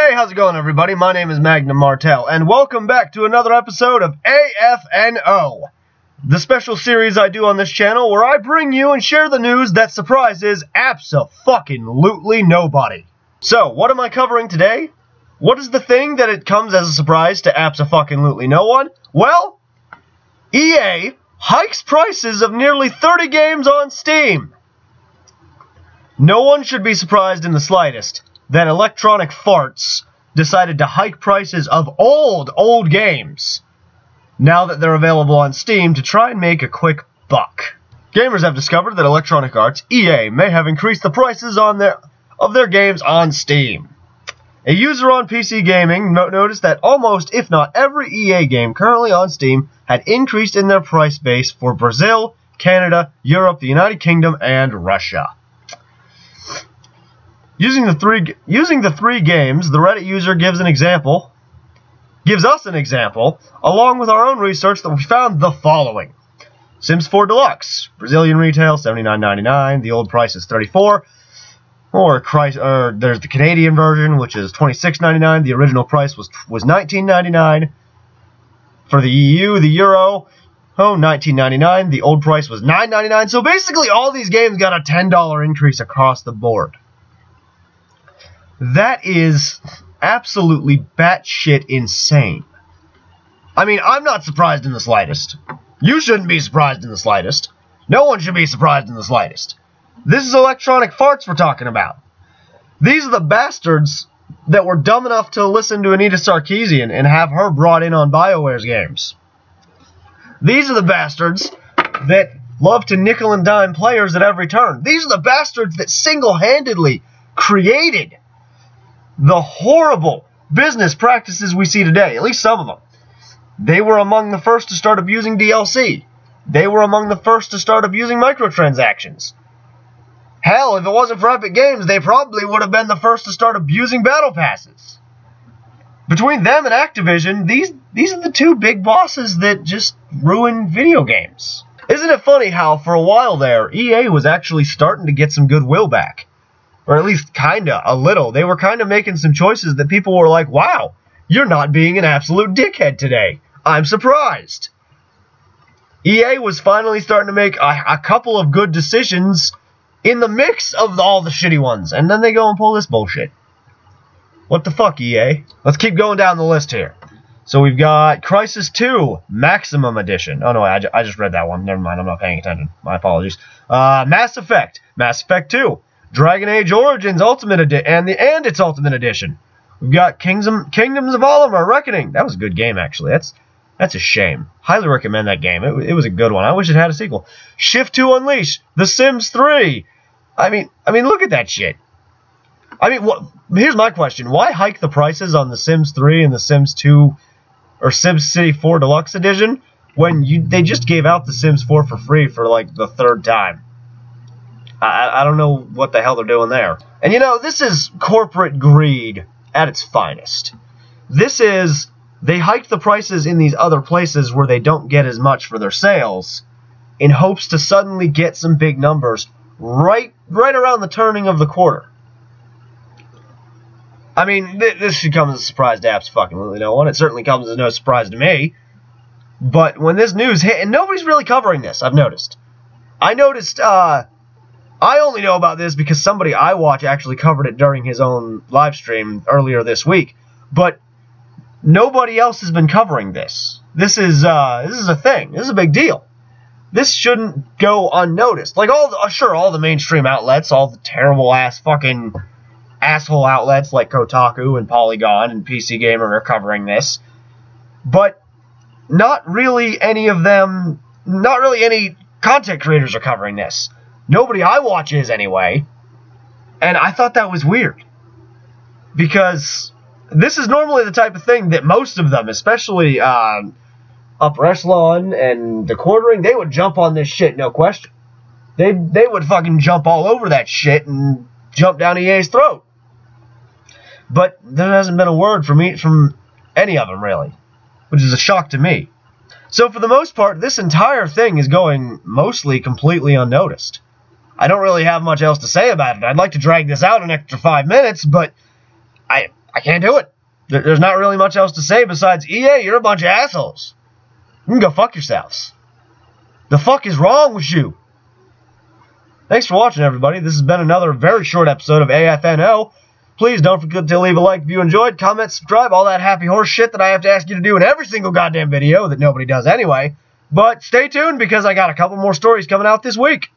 Hey, how's it going, everybody? My name is Magnum Martel, and welcome back to another episode of AFNO, the special series I do on this channel where I bring you and share the news that surprises abso-fucking-lutely nobody. So, what am I covering today? What is the thing that it comes as a surprise to abso-fucking-lutely no one? Well, EA hikes prices of nearly 30 games on Steam. No one should be surprised in the slightest that Electronic Farts decided to hike prices of old games now that they're available on Steam to try and make a quick buck. Gamers have discovered that Electronic Arts, EA, may have increased the prices of their games on Steam. A user on PC Gaming noticed that almost, if not every EA game currently on Steam had increased in their price base for Brazil, Canada, Europe, the United Kingdom, and Russia. Using the three games, the Reddit user gives us an example, along with our own research that we found the following. Sims 4 Deluxe, Brazilian retail, $79.99, the old price is $34, or there's the Canadian version, which is $26.99, the original price was $19.99. For the EU, the Euro, $19.99, the old price was $9.99, so basically all these games got a $10 increase across the board. That is absolutely batshit insane. I mean, I'm not surprised in the slightest. You shouldn't be surprised in the slightest. No one should be surprised in the slightest. This is Electronic Farts we're talking about. These are the bastards that were dumb enough to listen to Anita Sarkeesian and have her brought in on BioWare's games. These are the bastards that love to nickel and dime players at every turn. These are the bastards that single-handedly created the horrible business practices we see today, at least some of them. They were among the first to start abusing DLC. They were among the first to start abusing microtransactions. Hell, if it wasn't for Epic Games, they probably would have been the first to start abusing battle passes. Between them and Activision, these are the two big bosses that just ruin video games. Isn't it funny how, for a while there, EA was actually starting to get some goodwill back? Or at least kinda, a little. They were kinda making some choices that people were like, wow, you're not being an absolute dickhead today. I'm surprised. EA was finally starting to make a couple of good decisions in the mix of all the shitty ones. And then they go and pull this bullshit. What the fuck, EA? Let's keep going down the list here. So we've got Crysis 2 Maximum Edition. Oh no, I just read that one. Never mind, I'm not paying attention. My apologies. Mass Effect 2. Dragon Age Origins Ultimate Edition and its Ultimate Edition. We've got Kingdoms of Olimar Reckoning. That was a good game, actually. That's a shame. Highly recommend that game. It was a good one. I wish it had a sequel. Shift 2 Unleashed. The Sims 3. I mean, look at that shit. I mean, here's my question. Why hike the prices on the Sims 3 and the Sims 2 or SimCity 4 Deluxe Edition when they just gave out the Sims 4 for free for like the third time? I don't know what the hell they're doing there. And you know, this is corporate greed at its finest. This is, they hike the prices in these other places where they don't get as much for their sales in hopes to suddenly get some big numbers right around the turning of the quarter. I mean, this should come as a surprise to abso-fucking-lutely no one. It certainly comes as no surprise to me. But when this news hit, and nobody's really covering this, I've noticed. I only know about this because somebody I watch actually covered it during his own live stream earlier this week. But nobody else has been covering this. This is a thing. This is a big deal. This shouldn't go unnoticed. Like all the mainstream outlets, all the terrible ass fucking asshole outlets like Kotaku and Polygon and PC Gamer are covering this. But not really any of them, not really any content creators are covering this. Nobody I watch is, anyway. And I thought that was weird. Because this is normally the type of thing that most of them, especially Upper Echelon and the Quartering, they would jump on this shit, no question. They would fucking jump all over that shit and jump down EA's throat. But there hasn't been a word from any of them, really. Which is a shock to me. So for the most part, this entire thing is going mostly completely unnoticed. I don't really have much else to say about it. I'd like to drag this out an extra 5 minutes, but I can't do it. There's not really much else to say besides, EA, you're a bunch of assholes. You can go fuck yourselves. The fuck is wrong with you? Thanks for watching, everybody. This has been another very short episode of AFNO. Please don't forget to leave a like if you enjoyed, comment, subscribe, all that happy horse shit that I have to ask you to do in every single goddamn video that nobody does anyway. But stay tuned because I got a couple more stories coming out this week.